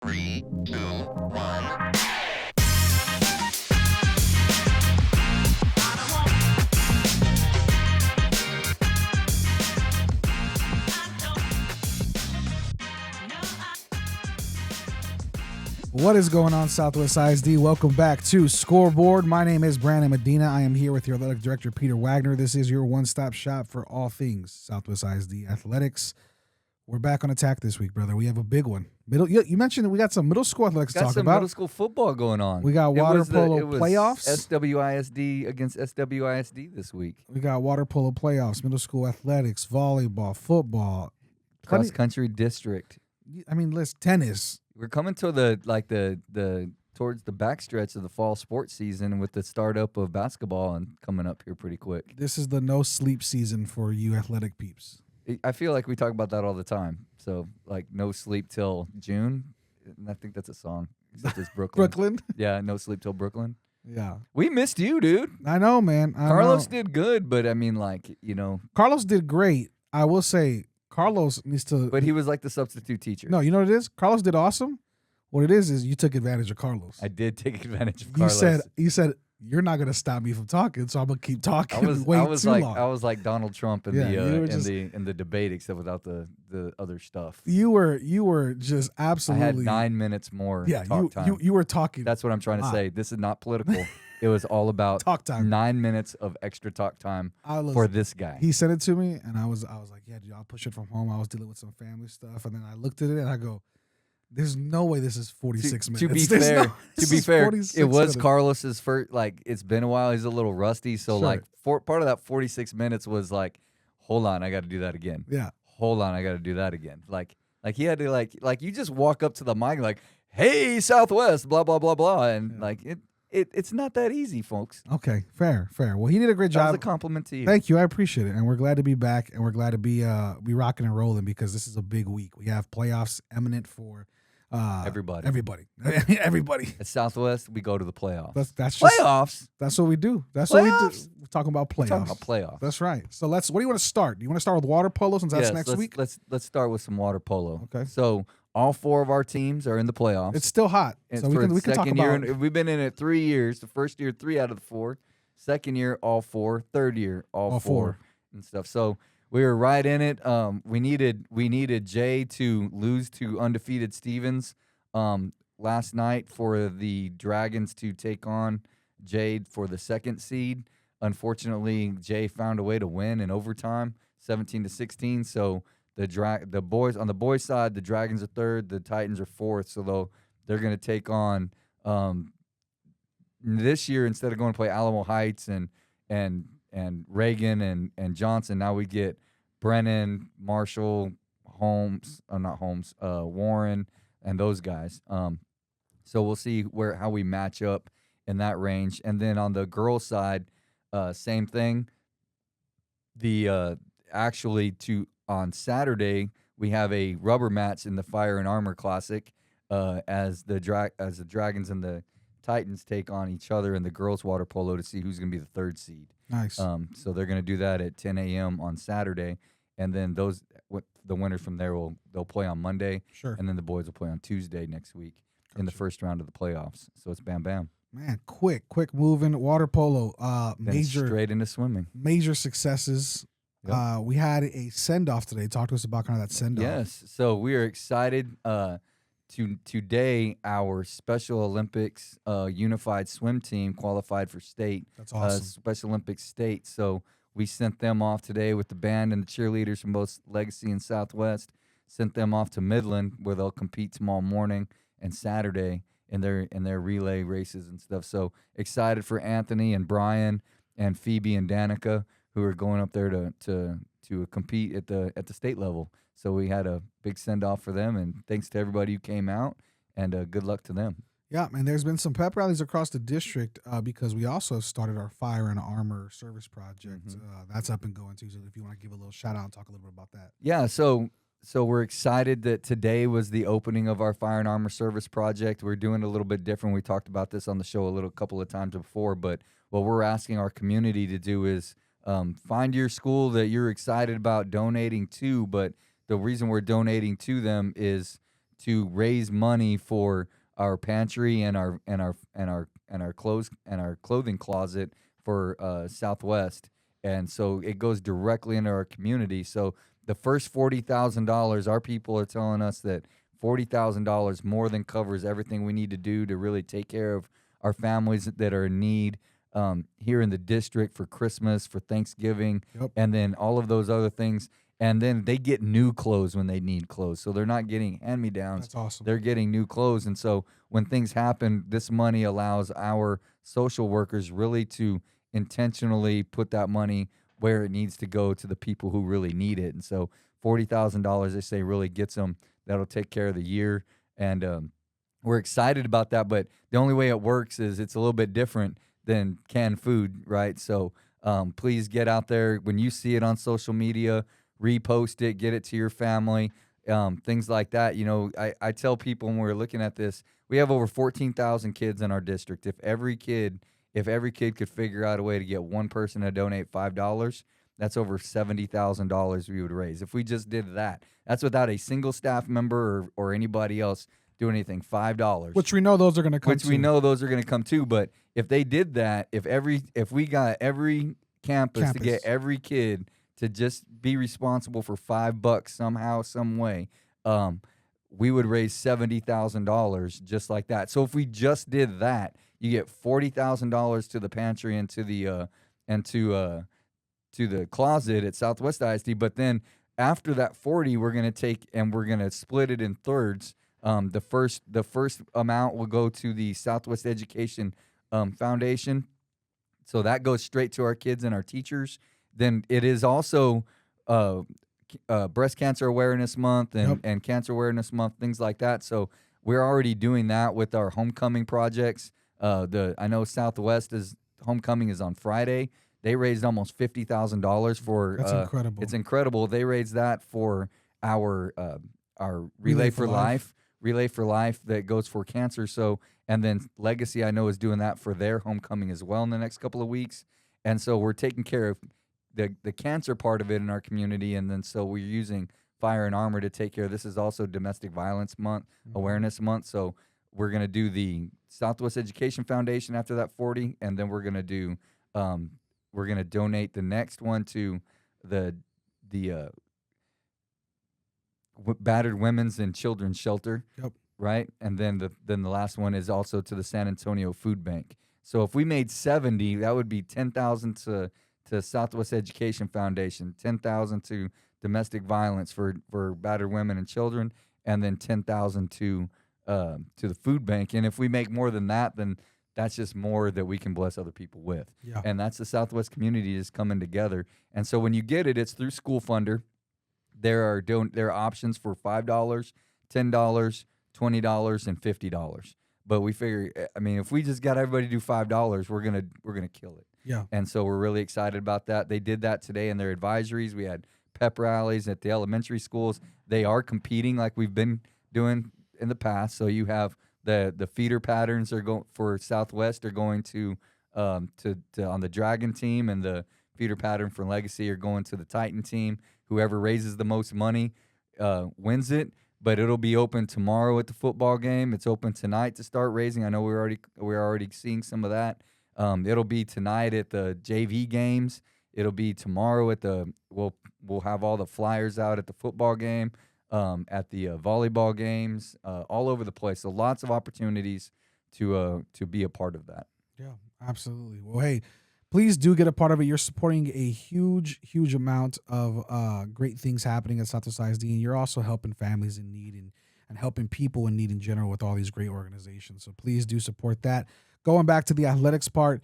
3, 2, 1. What is going on, Southwest ISD? Welcome back to Scoreboard. My name is Brandon Medina. I am here with your athletic director, Peter Wagner. This is your one-stop shop for all things Southwest ISD athletics. We're back on attack this week, brother. We have a big one. You mentioned we got some middle school athletics to talk about. Got some middle school football going on. We got water polo playoffs. SWISD against SWISD this week. We got water polo playoffs, middle school athletics, volleyball, football, Cross country district. I mean, tennis. We're coming to the towards the backstretch of the fall sports season with the startup of basketball and coming up here pretty quick. This is the no sleep season for you athletic peeps. I feel like we talk about that all the time. So like no sleep till June. And I think that's a song. Except it's Brooklyn. Brooklyn? Yeah, no sleep till Brooklyn. Yeah. We missed you, dude. I know, man. Carlos did good, but I mean, like, you know. Carlos did great. I will say Carlos needs to. But he was like the substitute teacher. No, you know what it is? Carlos did awesome. What it is you took advantage of Carlos. I did take advantage of Carlos. You said you're not gonna stop me from talking, so I'm gonna keep talking. I was too long. I was like Donald Trump in the debate, except without the other stuff. You were just absolutely. I had 9 minutes more. Yeah, talk time. you were talking. That's what I'm trying to say. This is not political. It was all about talk time. 9 minutes of extra talk time for this guy. He sent it to me, and I was like, yeah, dude, I'll push it from home. I was dealing with some family stuff, and then I looked at it and I go, there's no way this is 46 minutes. To be fair, it was minutes. Carlos's first. Like, it's been a while. He's a little rusty, so Sure. like part of that 46 minutes was like, hold on, I got to do that again. Yeah. Hold on, I got to do that again. Like he had to like you just walk up to the mic like, hey, Southwest, blah blah blah blah, and like it's not that easy, folks. Okay, fair. Well, he did a great job. That was a compliment to you. Thank you, I appreciate it, and we're glad to be back, and we're glad to be rocking and rolling because this is a big week. We have playoffs imminent for everybody. Everybody. At Southwest, we go to the playoffs. That's just, playoffs. That's what we do. That's playoffs? what we do. We're talking about playoffs. We're talking about playoffs. That's right. So what do you want to start? Do you want to start with water polo since that's next week? Let's start with some water polo. Okay. So all 4 of our teams are in the playoffs. It's still hot. So we can talk about it. We've been in it 3 years. The first year, 3 out of the 4. Second year, all 4. Third year, all 4 and stuff. So we were right in it. We needed Jay to lose to undefeated Stevens last night for the Dragons to take on Jade for the 2nd seed. Unfortunately, Jay found a way to win in overtime, 17-16. So the boys on the boys' side, the Dragons are 3rd, the Titans are 4th. So they're going to take on this year, instead of going to play Alamo Heights and Reagan and Johnson. Now we get Brennan, Marshall, Warren, and those guys. So we'll see how we match up in that range. And then on the girls' side, same thing. On Saturday we have a rubber match in the Fire and Armor Classic as the Dragons and the Titans take on each other in the girls' water polo to see who's going to be the 3rd seed. Nice. So they're going to do that at 10 a.m. on Saturday, and then the winners from there they'll play on Monday. Sure. And then the boys will play on Tuesday next week in the first round of the playoffs. So it's bam bam. Man, quick moving water polo. Major straight into swimming. Major successes. Yep. We had a send off today. Talk to us about kind of that send off. Yes. So we are excited. Today, our Special Olympics unified swim team qualified for state. That's awesome. Special Olympics state. So we sent them off today with the band and the cheerleaders from both Legacy and Southwest. Sent them off to Midland, where they'll compete tomorrow morning and Saturday in their relay races and stuff. So excited for Anthony and Brian and Phoebe and Danica, who are going up there to compete at the state level. So we had a big send-off for them, and thanks to everybody who came out, and good luck to them. Yeah, and there's been some pep rallies across the district because we also started our Fire and Armor service project. Mm-hmm. That's up and going, too, so if you want to give a little shout-out and talk a little bit about that. Yeah, so we're excited that today was the opening of our Fire and Armor service project. We're doing it a little bit different. We talked about this on the show a couple of times before, but what we're asking our community to do is find your school that you're excited about donating to, but the reason we're donating to them is to raise money for our pantry and our clothing closet for Southwest, and so it goes directly into our community. So the first $40,000, our people are telling us that $40,000 more than covers everything we need to do to really take care of our families that are in need here in the district for Christmas, for Thanksgiving, and then all of those other things. And then they get new clothes when they need clothes. So they're not getting hand-me-downs. That's awesome. They're getting new clothes. And so when things happen, this money allows our social workers really to intentionally put that money where it needs to go to the people who really need it. And so $40,000, they say, really gets them. That'll take care of the year. And we're excited about that. But the only way it works is it's a little bit different than canned food, right? So please get out there. When you see it on social media, repost it, get it to your family, things like that. You know, I tell people when we're looking at this, we have over 14,000 kids in our district. If every kid could figure out a way to get one person to donate $5, that's over $70,000 we would raise. If we just did that, that's without a single staff member or anybody else doing anything. $5, Which we know those are going to come. Which we know those are going to come too. But if they did that, if we got every campus to get every kid to just be responsible for $5 somehow, some way, we would raise $70,000 just like that. So if we just did that, you get $40,000 to the pantry and to the to the closet at Southwest ISD. But then after that 40, we're gonna take and we're gonna split it in thirds. The first amount will go to the Southwest Education Foundation, so that goes straight to our kids and our teachers. Then it is also Breast Cancer Awareness Month and Cancer Awareness Month, things like that. So we're already doing that with our homecoming projects. I know Southwest homecoming is on Friday. They raised almost $50,000 for. That's incredible. It's incredible. They raised that for our Relay for Life. Relay for Life that goes for cancer. So, and then Legacy, I know, is doing that for their homecoming as well in the next couple of weeks. And so we're taking care of the cancer part of it in our community, and then so we're using Fire and Armor to take care of. This is also Domestic Violence Month, Awareness Month. So we're going to do the Southwest Education Foundation after that 40, and then we're going to do we're going to donate the next one to the Battered Women's and Children's Shelter. Right, and then the last one is also to the San Antonio Food Bank. So if we made 70, that would be 10,000 to Southwest Education Foundation, 10,000 to domestic violence for battered women and children, and then 10,000 to the food bank. And if we make more than that, then that's just more that we can bless other people with. Yeah. And that's the Southwest community is coming together. And so when you get it, it's through School Funder. There are options for $5, $10, $20, and $50. But we figure, I mean, if we just got everybody to do $5, we're gonna kill it. Yeah. And so we're really excited about that. They did that today in their advisories. We had pep rallies at the elementary schools. They are competing like we've been doing in the past. So you have the feeder patterns are going for Southwest are going to on the Dragon team, and the feeder pattern for Legacy are going to the Titan team. Whoever raises the most money wins it. But it'll be open tomorrow at the football game. It's open tonight to start raising. I know we're already seeing some of that. It'll be tonight at the JV games. It'll be tomorrow at we'll have all the flyers out at the football game, at the volleyball games, all over the place. So lots of opportunities to be a part of that. Yeah, absolutely. Well, hey, please do get a part of it. You're supporting a huge, huge amount of great things happening at Southwest ISD, and you're also helping families in need and helping people in need in general with all these great organizations. So please do support that. Going back to the athletics part,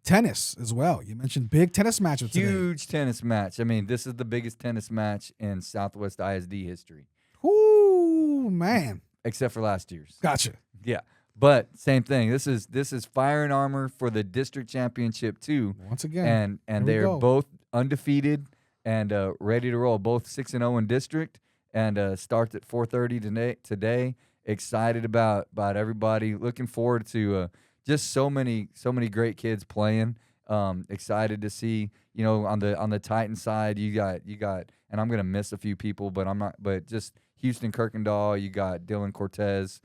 tennis as well. You mentioned big tennis matchup today. Huge tennis match. I mean, this is the biggest tennis match in Southwest ISD history. Ooh, man. Except for last year's. Gotcha. Yeah. But same thing. This is Fire and Armor for the district championship too. Once again, and they're both undefeated and ready to roll. Both 6-0 in district, and starts at 4:30 today. Excited about everybody. Looking forward to just so many great kids playing. Excited to see, on the Titan side, you got, and I'm gonna miss a few people, but I'm not. But just Houston Kirkendall, you got Dylan Cortez,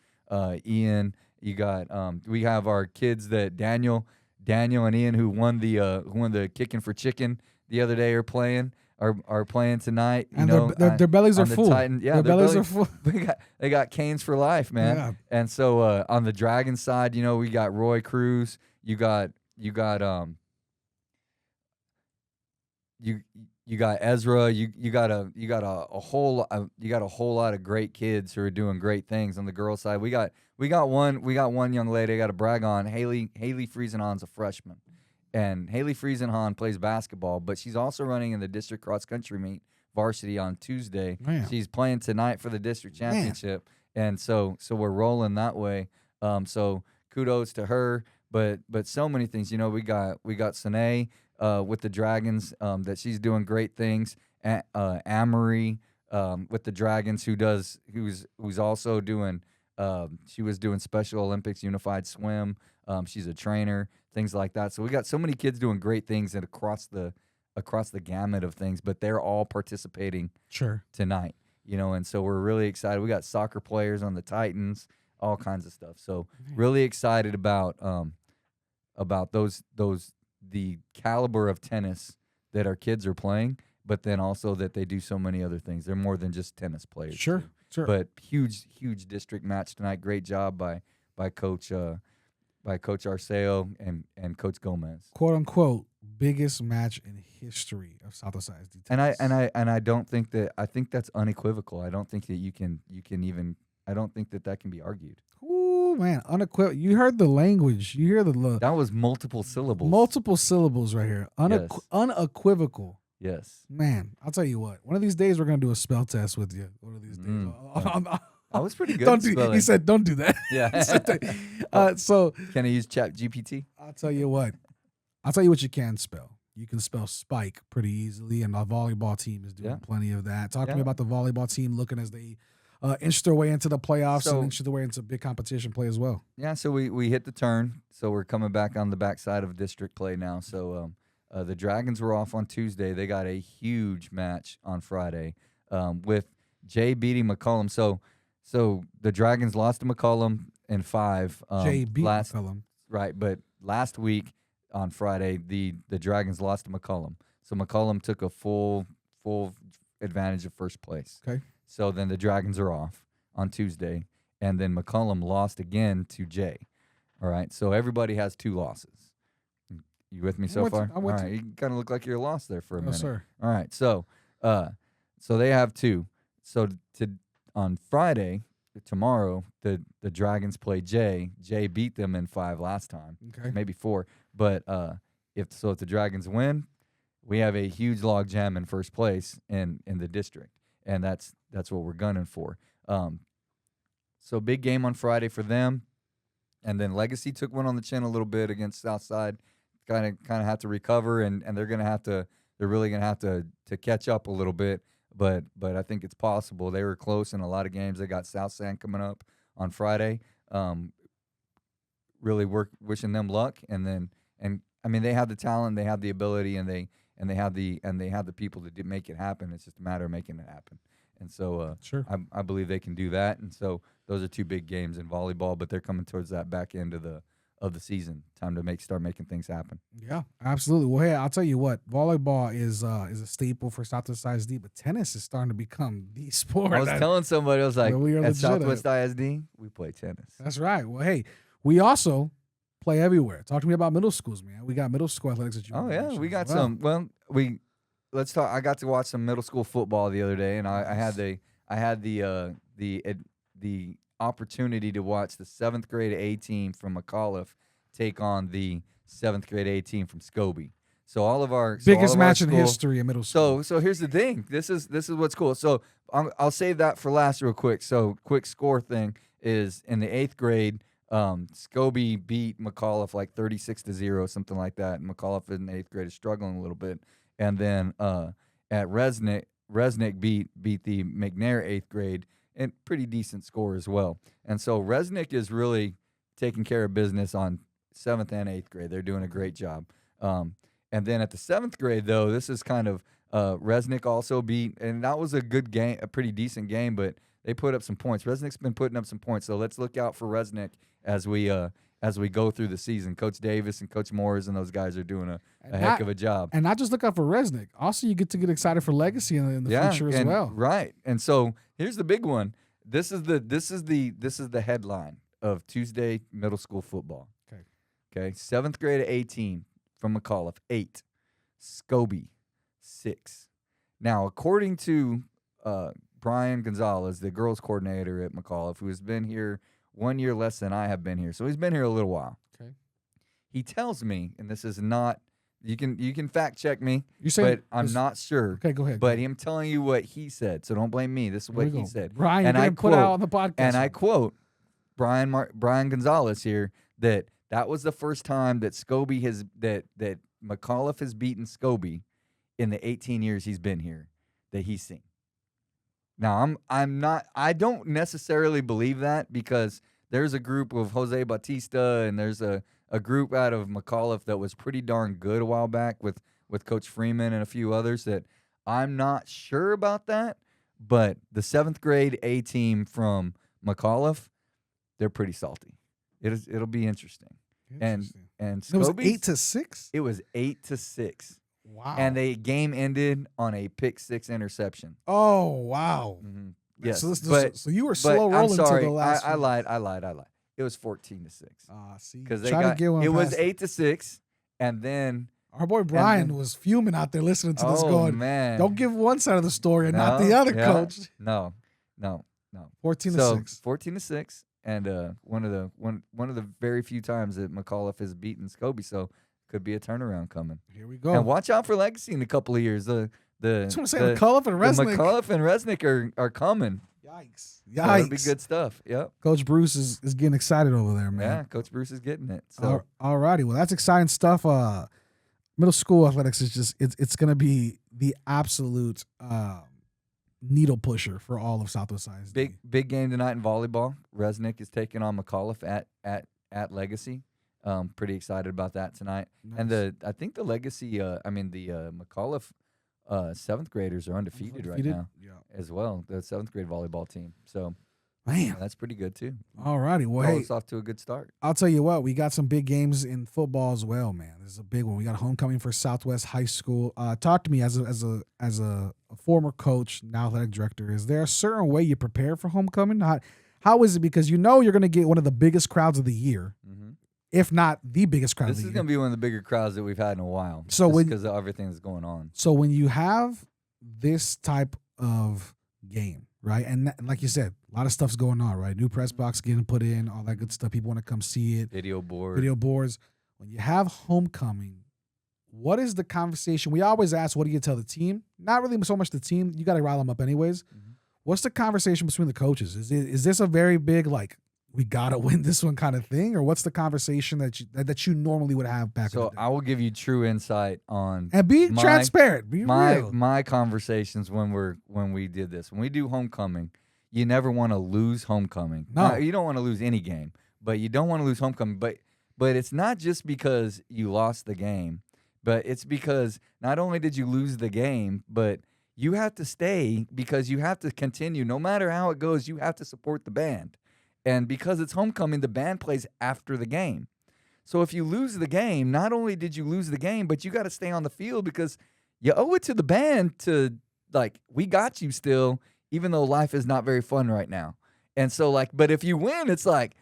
Ian. You got we have our kids that Daniel and Ian who won the kicking for chicken the other day are playing tonight. And their bellies are full. Their bellies are full. They got Canes for life, man. Yeah. And so on the Dragon side, we got Roy Cruz. You got Ezra. You got a whole lot of great kids who are doing great things on the girls' side. We got one young lady I got to brag on. Haley Friesenhahn's a freshman, and Haley Friesenhahn plays basketball, but she's also running in the district cross country meet varsity on Tuesday. Man. She's playing tonight for the district championship, and so we're rolling that way. So kudos to her. But so many things. We got Sine with the Dragons that she's doing great things. Amory with the Dragons who's also doing she was doing Special Olympics Unified Swim. She's a trainer, things like that. So we got so many kids doing great things and across the gamut of things, but they're all participating tonight. And so we're really excited. We got soccer players on the Titans, all kinds of stuff. So really excited about the caliber of tennis that our kids are playing, but then also that they do so many other things. They're more than just tennis players. Sure. But huge district match tonight. Great job by Coach Arceo and Coach Gomez. Quote unquote biggest match in history of Southwest ISD tennis. And I don't think that I think that's unequivocal. I don't think that you can even I don't think that can be argued. Ooh, man, unequivocal. You heard the language. You hear the that was multiple syllables. Multiple syllables right here. Unequivocal. Yes. Man, I'll tell you what. One of these days we're gonna do a spell test with you. One of these days. I was pretty good. He said, "Don't do that." Yeah. So can I use Chat GPT? I'll tell you what. You can spell. You can spell spike pretty easily, and the volleyball team is doing plenty of that. Talk to me about the volleyball team looking as they inch their way into the playoffs and inch their way into big competition play as well. Yeah, so we hit the turn. So we're coming back on the backside of district play now. So the Dragons were off on Tuesday. They got a huge match on Friday with Jay beating McCollum. So the Dragons lost to McCollum in 5. Jay beat McCollum. Right, but last week on Friday, the Dragons lost to McCollum. So McCollum took a full advantage of first place. Okay. So then the Dragons are off on Tuesday, and then McCollum lost again to Jay. All right, so everybody has 2 losses. You with me so far? I'm with you. You kind of look like you're lost there for a minute. Sir. All right, so they have 2. So on Friday, tomorrow, the Dragons play Jay. Jay beat them in 5 last time, maybe 4. But if the Dragons win, we have a huge log jam in first place in the district. And that's what we're gunning for. So big game on Friday for them, and then Legacy took one on the chin a little bit against Southside. Kind of have to recover, and they're really gonna have to catch up a little bit. But I think it's possible. They were close in a lot of games. They got Southside coming up on Friday. Really wishing them luck, and I mean they have the talent, they have the ability, and they have the people to make it happen. It's just a matter of making it happen. And so I believe they can do that. And so those are 2 big games in volleyball, but they're coming towards that back end of the season. Time to start making things happen. Yeah, absolutely. Well, hey, I'll tell you what, volleyball is a staple for Southwest ISD, but tennis is starting to become the sport. I was telling somebody, I was like, at Southwest ISD, we play tennis. That's right. Well, hey, we also play everywhere. Talk to me about middle schools, man. We got middle school athletics that you. Oh yeah, we got some. Well, let's talk. I got to watch some middle school football the other day, and I had the opportunity to watch the 7th grade A team from McAuliffe take on the 7th grade A team from Scobie. So all of our biggest match in history in middle school. So here's the thing. This is what's cool. So I'll save that for last real quick. So quick score thing is in the 8th grade. Scobie beat McAuliffe like 36-0, something like that. And McAuliffe in the 8th grade is struggling a little bit. And then at Resnick beat the McNair 8th grade, and pretty decent score as well. And so Resnick is really taking care of business on 7th and 8th grade. They're doing a great job. And then at the 7th grade, though, this is kind of Resnick also beat, and that was a good game, a pretty decent game, but they put up some points. Resnick's been putting up some points, so let's look out for Resnick as we go through the season. Coach Davis and Coach Morris and those guys are doing a heck of a job. And not just look out for Resnick. Also, you get to get excited for Legacy in the future as well. Right. And so here's the big one. This is the headline of Tuesday middle school football. Okay. 7th grade at 18 from McAuliffe, 8. Scobie, 6. Now, according to Brian Gonzalez, the girls coordinator at McAuliffe, who has been here 1 year less than I have been here, so he's been here a little while. Okay. He tells me, and this is not, you can fact check me, but I'm not sure. Okay, go ahead. But I'm telling you what he said, so don't blame me. This is what he said. Brian, and I put out on the podcast. And I quote Brian Gonzalez here that was the first time that Scobie that McAuliffe has beaten Scobie in the 18 years he's been here that he's seen. Now, I don't necessarily believe that because there's a group of Jose Bautista and there's a group out of McAuliffe that was pretty darn good a while back with Coach Freeman and a few others that I'm not sure about that. But the 7th grade A team from McAuliffe, they're pretty salty. It'll be interesting. And Scobie's, it was 8-6? It was 8-6. Wow. And the game ended on a pick 6 interception. Oh, wow. Mm-hmm. Yes. So you were slow rolling to the last I lied. It was 14-6. See. Because it was 8-6, and then our boy Brian was fuming out there listening to this going, man. Don't give one side of the story and not the other, coach. No. 14-6. 14-6. And one of the very few times that McAuliffe has beaten Scobie, so could be a turnaround coming. Here we go. And watch out for Legacy in a couple of years. McAuliffe and Resnick. McAuliffe and Resnick are coming. Yikes. So that'll be good stuff. Yep. Coach Bruce is getting excited over there, man. Yeah, Coach Bruce is getting it. So all righty. Well, that's exciting stuff. Middle school athletics is just it's gonna be the absolute needle pusher for all of Southwest ISD. Big game tonight in volleyball. Resnick is taking on McAuliffe at Legacy. Pretty excited about that tonight. Nice. And I think the Legacy, the McAuliffe 7th graders are undefeated right now as well. The 7th grade volleyball team. So, man, that's pretty good too. All righty. Well, it's off to a good start. I'll tell you what, we got some big games in football as well, man. This is a big one. We got homecoming for Southwest High School. Talk to me as a former coach, now athletic director. Is there a certain way you prepare for homecoming? How is it? Because you're going to get one of the biggest crowds of the year. Mm-hmm. If not the biggest crowd of the year. This is going to be one of the bigger crowds that we've had in a while. So because of everything that's going on. So when you have this type of game, right? And like you said, a lot of stuff's going on, right? New press box getting put in, all that good stuff. People want to come see it. Video boards. When you have homecoming, what is the conversation? We always ask, what do you tell the team? Not really so much the team. You got to rile them up anyways. Mm-hmm. What's the conversation between the coaches? Is this a very big, like, we got to win this one kind of thing? Or what's the conversation that you normally would have back in the day? So I will give you true insight on. And be transparent. Be real. My conversations when we did this. When we do homecoming, you never want to lose homecoming. No. Now, you don't want to lose any game, but you don't want to lose homecoming. But it's not just because you lost the game, but it's because not only did you lose the game, but you have to stay because you have to continue. No matter how it goes, you have to support the band. And because it's homecoming, the band plays after the game. So if you lose the game, not only did you lose the game, but you got to stay on the field because you owe it to the band to, like, we got you still, even though life is not very fun right now. And so, like, but if you win, it's like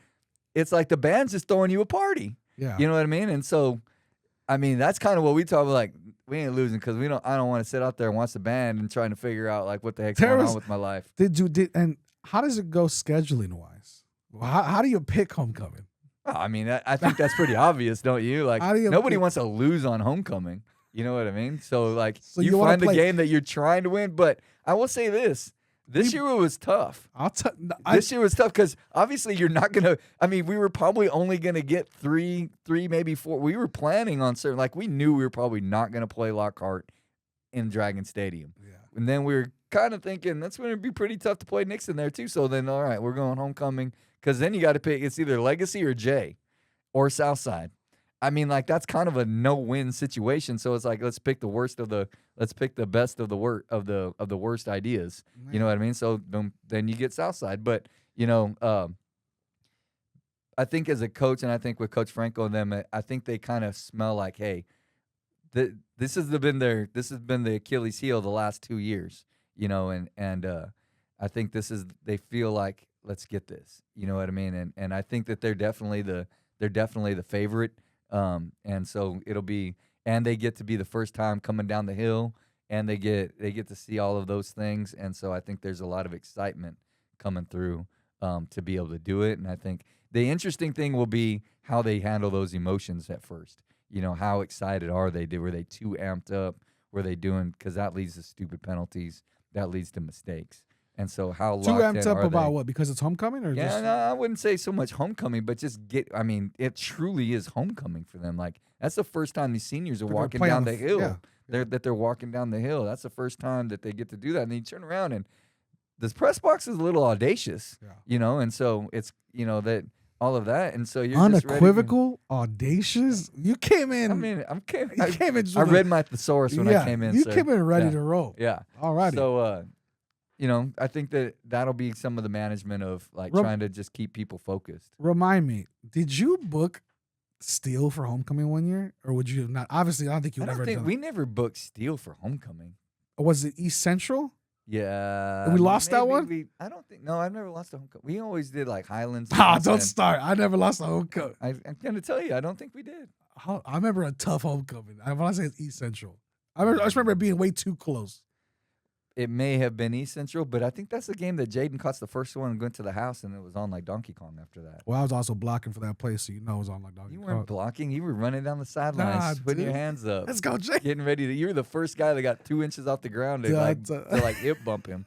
the band's just throwing you a party. Yeah. You know what I mean? And so, I mean, that's kind of what we talk about, like, we ain't losing because I don't want to sit out there and watch the band and trying to figure out, like, what the heck's going on with my life. And how does it go scheduling-wise? How do you pick homecoming? Oh, I mean, I think that's pretty obvious, don't you? Like, nobody wants to lose on homecoming. You know what I mean? So, like, you find the game that you're trying to win. But I will say this. This year it was tough. This year was tough because obviously you're not going to – I mean, we were probably only going to get three, maybe 4. We were planning on certain – like, we knew we were probably not going to play Lockhart in Dragon Stadium. Yeah. And then we were kind of thinking that's going to be pretty tough to play Nixon there too. So then, all right, we're going homecoming. Because then you got to pick, it's either Legacy or J or Southside. I mean, like that's kind of a no-win situation. So it's like let's pick the best of the worst ideas. You know what I mean? So then you get Southside. But I think as a coach, and I think with Coach Franco and them, I think they kind of smell like, hey, this has been the Achilles heel the last 2 years. And I think they feel like let's get this. You know what I mean? And I think that they're definitely the favorite. And so it'll be, and they get to be the first time coming down the hill, and they get to see all of those things. And so I think there's a lot of excitement coming through to be able to do it. And I think the interesting thing will be how they handle those emotions at first. How excited are they? Were they too amped up? Were they doing, because that leads to stupid penalties, that leads to mistakes. And so how too locked amped in up are about they? what? Because it's homecoming, or Yeah, just no, I wouldn't say so much homecoming, but just it truly is homecoming for them. Like that's the first time these seniors are They're walking playing down on the the hill. yeah. They're walking down the hill. That's the first time that they get to do that. And then you turn around and this press box is a little audacious, and so it's that all of that, and so you're unequivocal, audacious. You came in. I mean, you came in. I read my thesaurus when I came in. You sir. came in ready Yeah. to roll. Yeah. All righty. So, I think that'll be some of the management of like trying to just keep people focused. Remind me, did you book Steel for homecoming one year, or would you have not? Obviously, I don't think you ever. We never booked Steel for homecoming. Or was it East Central? Yeah. We lost that one? I don't think. No, I've never lost a homecoming. We always did like Highlands. Don't start. I never lost a homecoming. I'm going to tell you, I don't think we did. I remember a tough homecoming. I want to say it's East Central. I just remember it being way too close. It may have been East Central, but I think that's the game that Jaden caught the first one and went to the house, and it was on like Donkey Kong after that. Well, I was also blocking for that play, so it was on like Donkey Kong. You weren't blocking. You were running down the sidelines, putting your hands up. Let's go, Jay. Getting ready to. You were the first guy that got 2 inches off the ground to hip bump him.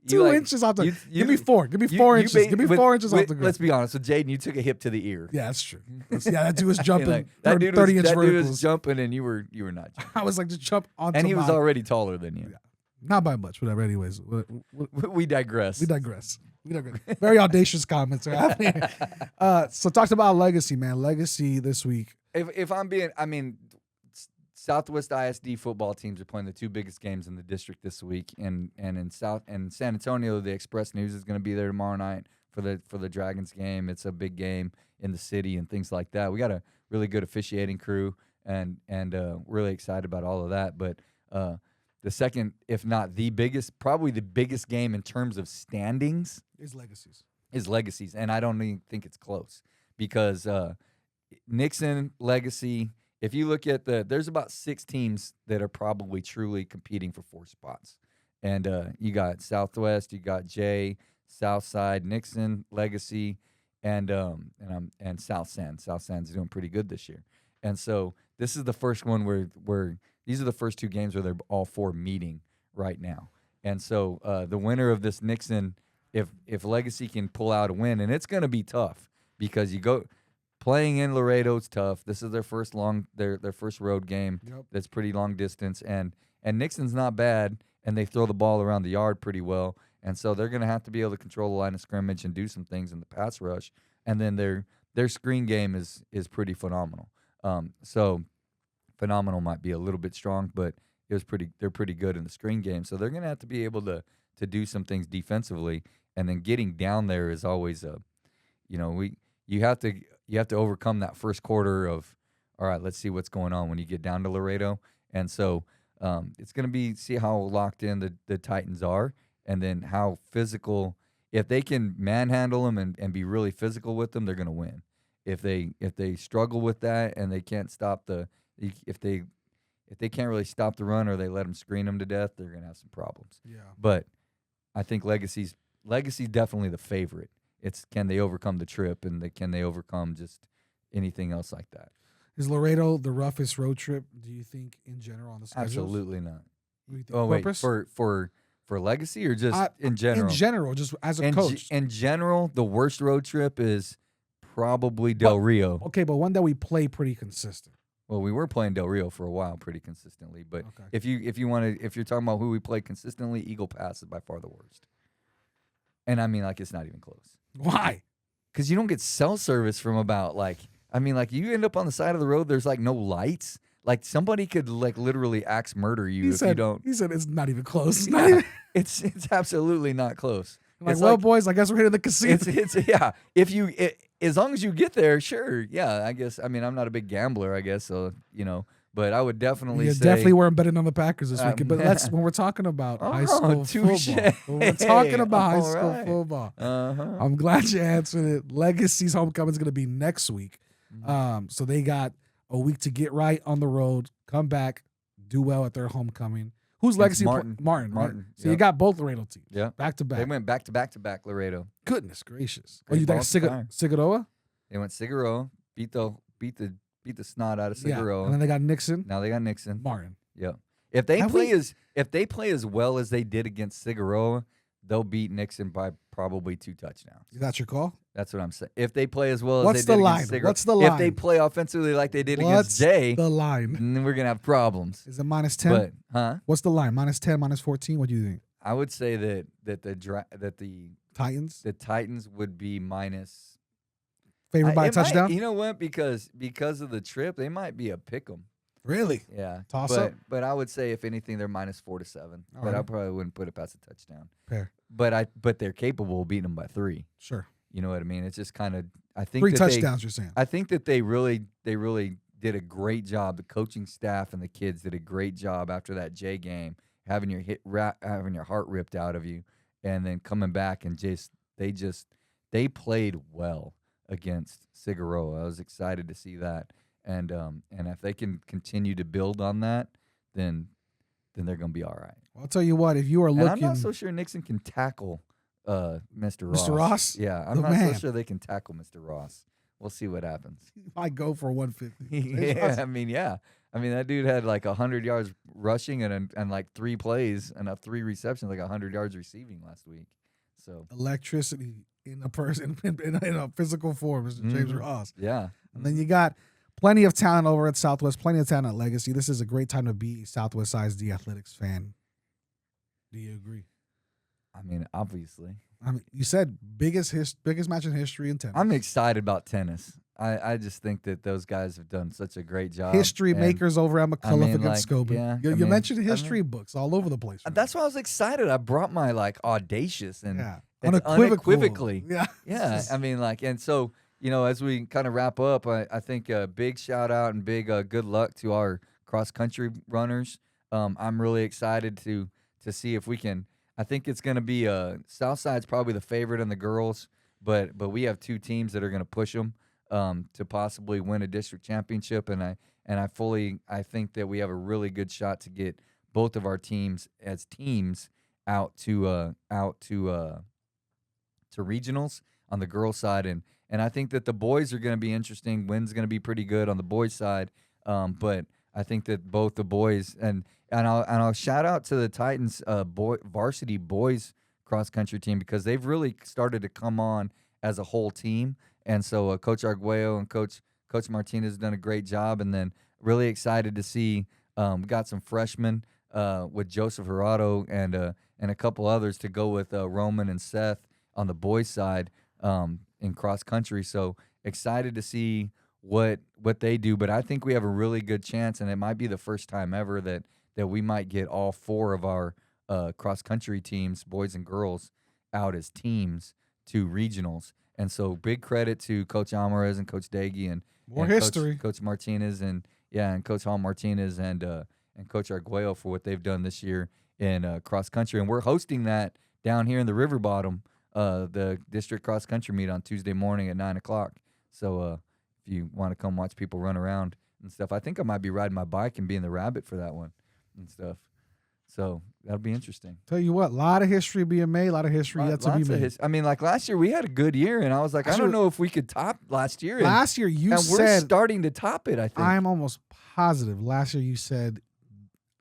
2 inches off the. Give me 4. Give me 4 inches. Give me 4 inches off the ground. Let's be honest. With Jaden, you took a hip to the ear. Yeah, that's true. That dude was jumping. That 30 inch That verticals. dude was jumping, and you were not jumping. I was like, just jump onto. And he was already taller than you. Yeah. Not by much, whatever. Anyways, we digress. We digress. Very audacious comments are happening. So talked about legacy, man. Legacy this week. If I'm being, Southwest ISD football teams are playing the 2 biggest games in the district this week, and in San Antonio, the Express News is going to be there tomorrow night for the Dragons game. It's a big game in the city and things like that. We got a really good officiating crew, and really excited about all of that. But the second, if not the biggest, probably the biggest game in terms of standings is Legacies. And I don't even think it's close because Nixon, Legacy, if you look at there's about 6 teams that are probably truly competing for 4 spots. And you got Southwest, you got J, Southside, Nixon, Legacy, and South San. South San's doing pretty good this year. And so this is the first one where these are the first 2 games where they're all 4 meeting right now. And so the winner of this Nixon, if Legacy can pull out a win, and it's going to be tough because you go playing in Laredo's tough. This is their first their first road game. Yep. That's pretty long distance, and Nixon's not bad, and they throw the ball around the yard pretty well. And so they're going to have to be able to control the line of scrimmage and do some things in the pass rush. And then their screen game is pretty phenomenal. So phenomenal might be a little bit strong, but they're pretty good in the screen game. So they're going to have to be able to do some things defensively, and then getting down there is always you have to overcome that first quarter of, all right, let's see what's going on when you get down to Laredo. And so it's going to be see how locked in the Titans are, and then how physical. If they can manhandle them and be really physical with them, they're going to win. If they struggle with that and they can't stop if they can't really stop the run, or they let them screen them to death, they're going to have some problems. Yeah. But I think Legacy's definitely the favorite. It's can they overcome the trip, and can they overcome just anything else like that? Is Laredo the roughest road trip, do you think, in general on the schedule? Absolutely not. What do you think? Oh wait, Corpus? for Legacy, or just in general? In general, just as a coach. In general, the worst road trip is probably Del Rio. Okay, but one that we play pretty consistent. Well, we were playing Del Rio for a while pretty consistently, but Okay. if you're talking about who we play consistently, Eagle Pass is by far the worst. And I mean, like, it's not even close. Why? Because you don't get cell service from about I mean, like you end up on the side of the road. There's like no lights. Like somebody could like literally axe murder you if you don't. He said it's not even close. It's Yeah, not even. it's absolutely not close. Like, It's well, boys, I guess we're hitting the casino. it's yeah. If you as long as you get there, sure. Yeah, I guess. I mean, I'm not a big gambler, I guess. So but I weattle definitely say definitely weren't betting on the Packers this weekend. But when we're talking about high school touche. football, when we're talking about high All school right. football, Uh-huh. I'm glad you answered it. Legacy's homecoming is going to be next week. So they got a week to get right on the road, come back, do well at their homecoming. Who's Legacy? Martin. Right? Martin. So you got both Laredo teams. Yeah. Back to back. They went back to back Laredo. Goodness gracious. Great You got balls to fire. Sigaroa? They went Cigaroa, beat the snot out of Yeah. Cigaroa. And then they got Nixon, Now they got Nixon. Martin. Yep. If they Have play as well as they did against Cigaroa, they'll beat Nixon by probably 2 touchdowns. Is that your call? That's what I'm saying. If they play as well What's as they the did line? against Cigaroa, What's the if they line? play offensively like they did What's against Jay, the line? then we're gonna have problems. Is it -10? But What's the line? -10, -14? What do you think? I would say that the Titans Titans would be minus favored by a it might- touchdown? you know what? Because of the trip, they might be a pick 'em. Really? Yeah, Toss but, up? But I would say if anything, they're -4 to 7. All But I right. probably wouldn't put it past a touchdown. Fair. But they're capable of beating them by 3. Sure. You know what I mean? It's just kind of I think 3 that touchdowns, you're saying. I think that they really did a great job. The coaching staff and the kids did a great job after that J game, having your having your heart ripped out of you, and then coming back and they played well against Cigaroa. I was excited to see that, and if they can continue to build on that, then they're gonna be all right. Well, I'll tell you what, if you are And looking. I'm not so sure Nixon can tackle Mr. Ross. Mr. Ross? Yeah, I'm The not so man. sure they can tackle Mr. Ross. We'll see what happens. might go for 150. Yeah, I mean, that dude had like 100 yards rushing and like 3 plays and 3 receptions, like 100 yards receiving last week. So Electricity in a person in a physical form, Mr. James Ross. yeah, And then you got plenty of talent over at Southwest, plenty of talent at Legacy. This is a great time to be a Southwest ISD athletics fan. Do you agree? I mean, obviously, I mean, you said biggest match in history in tennis. I'm excited about tennis. I just think that those guys have done such a great job. History and makers over at McCullough mean, against like, Scobie. yeah, You I mean, mentioned history books all over the place. That's why I was excited. I brought my like audacious and Yeah. it's unequivocally. Yeah. Yeah, I mean, like, and so, as we kind of wrap up, I think a big shout out and big good luck to our cross country runners. I'm really excited to see if we can. I think it's going to be Southside's probably the favorite in the girls, but we have 2 teams that are going to push them to possibly win a district championship, and I think that we have a really good shot to get both of our teams as teams out to regionals on the girls' side, and I think that the boys are going to be interesting. Wynn's going to be pretty good on the boys' side, but I think that both the boys and I'll shout out to the Titans varsity boys cross country team because they've really started to come on as a whole team, and so Coach Arguello and Coach Martinez have done a great job, and then really excited to see we got some freshmen with Joseph Gerardo and a couple others to go with Roman and Seth on the boys' side in cross country. So excited to see what they do. But I think we have a really good chance, and it might be the first time ever that we might get all 4 of our cross country teams, boys and girls, out as teams to regionals. And so big credit to Coach Alvarez and Coach Daggy and history. Coach Martinez and Coach Hall Martinez and Coach Arguello for what they've done this year in cross country. And we're hosting that down here in the River Bottom, the district cross country meet on Tuesday morning at 9:00. So if you want to come watch people run around and stuff, I think I might be riding my bike and being the rabbit for that one and stuff. So that'll be interesting. Tell you what, a lot of history being made, a lot of history yet to be made. I mean, like last year we had a good year, and I was like, I don't know if we could top last year. Last year you and said we're starting to top it. I think I'm almost positive. Last year you said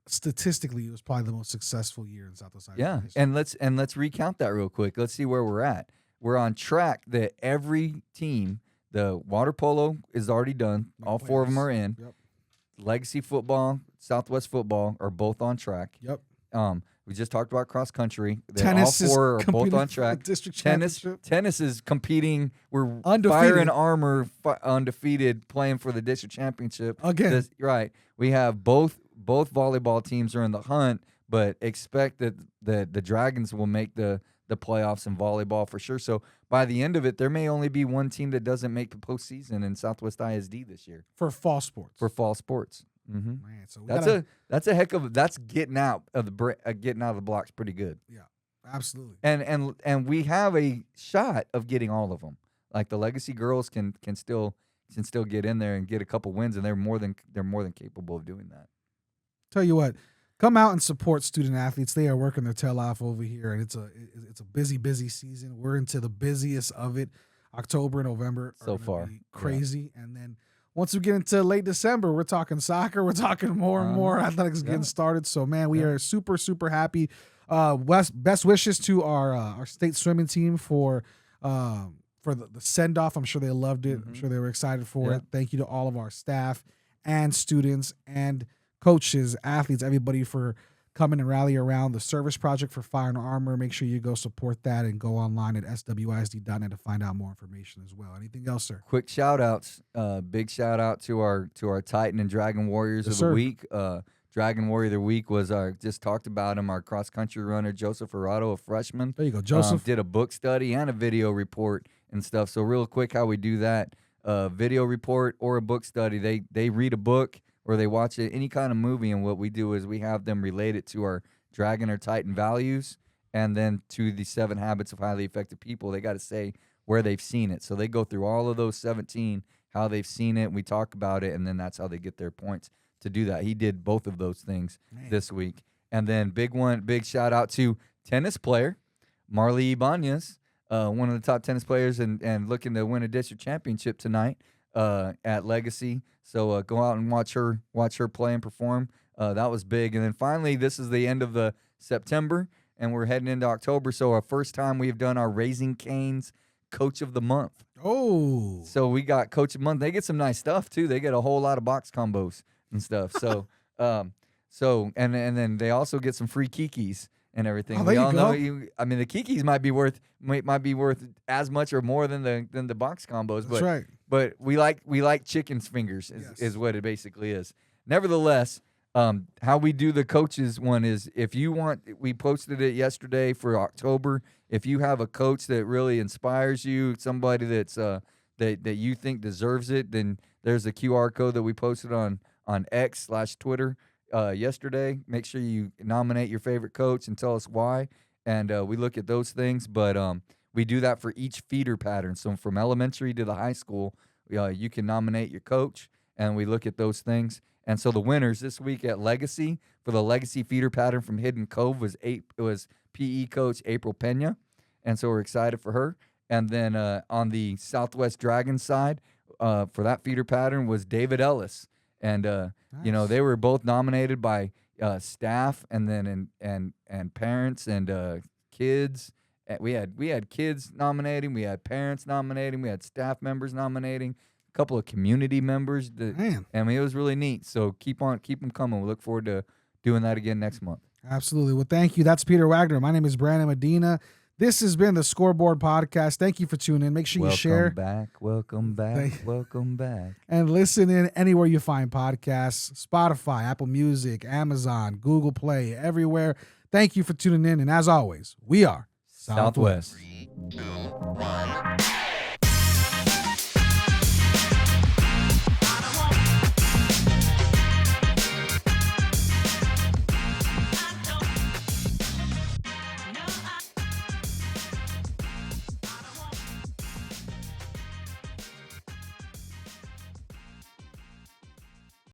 statistically it was probably the most successful year in Southwest ISD. Yeah, history. and let's recount that real quick. Let's see where we're at. We're on track that every team, the water polo is already done. All 4 of them are in. Yep. Legacy football, Southwest football are both on track. Yep. We just talked about cross country. Tennis all four is are both competing on for track. the district Tennis championship. is competing. We're Undefeated. fire and armor, undefeated, playing for the district championship. Again. Right. We have both volleyball teams are in the hunt, but expect that the Dragons will make the playoffs in volleyball for sure. So by the end of it, there may only be one team that doesn't make the postseason in Southwest ISD this year For fall sports. for fall sports. Mm-hmm. Man, so That's a heck of that's getting out of the blocks pretty good. Yeah, absolutely. And we have a shot of getting all of them. Like the Legacy girls can still get in there and get a couple wins, and they're more than capable of doing that. Tell you what, come out and support student athletes. They are working their tail off over here, and it's a busy season. We're into the busiest of it. October and November are So gonna far. be crazy, and then once we get into late December, we're talking soccer. We're talking more and more athletics getting started. So man, we are super happy. Best wishes to our state swimming team for the send off. I'm sure they loved it. I'm sure they were excited for it. Thank you to all of our staff and students and coaches, athletes, everybody for coming and rally around the service project for Fire and Armor. Make sure you go support that and go online at swisd.net to find out more information as well. Anything else, sir? Quick shout outs. Big shout out to our Titan and Dragon Warriors of the week. Dragon Warrior of the week was just talked about him, our cross country runner Joseph Arado, a freshman. There you go, Joseph. Did a book study and a video report and stuff. So real quick, how we do that: video report or a book study. They read a book or they watch any kind of movie, and what we do is we have them relate it to our Dragon or Titan values, and then to the 7 habits of highly effective people. They got to say where they've seen it. So they go through all of those 17, how they've seen it. We talk about it, and then that's how they get their points to do that. He did both of those things this week. And then big shout out to tennis player Marley Ibanez, one of the top tennis players and looking to win a district championship tonight at Legacy. So go out and watch her play and perform. That was big. And then finally, this is the end of the September, and we're heading into October. So our first time we've done our Raising Cane's Coach of the Month. Oh. So we got Coach of the Month. They get some nice stuff too. They get a whole lot of box combos and stuff. So and then they also get some free kikis and everything. Oh, we there all you know go. I mean the kikis might be worth as much or more than the box combos. That's right. But we like chicken's fingers is what it basically is. Nevertheless, how we do the coaches one is if you want, we posted it yesterday for October. If you have a coach that really inspires you, somebody that's that you think deserves it, then there's a QR code that we posted on X/Twitter yesterday. Make sure you nominate your favorite coach and tell us why. And we look at those things, but we do that for each feeder pattern. So from elementary to the high school, you can nominate your coach, and we look at those things. And so the winners this week at Legacy for the Legacy feeder pattern from Hidden Cove was PE coach April Pena, and so we're excited for her. And then on the Southwest Dragons side, for that feeder pattern was David Ellis, and Nice. they were both nominated by staff and then and parents and kids. We had kids nominating, we had parents nominating, we had staff members nominating, a couple of community members. Man. I mean, it was really neat. So keep them coming. We look forward to doing that again next month. Absolutely. Well, thank you. That's Peter Wagner. My name is Brandon Medina. This has been the Scoreboard Podcast. Thank you for tuning in. Make sure you share. Welcome back. And listen in anywhere you find podcasts: Spotify, Apple Music, Amazon, Google Play, everywhere. Thank you for tuning in. And as always, we are Southwest. 3, 2, 1.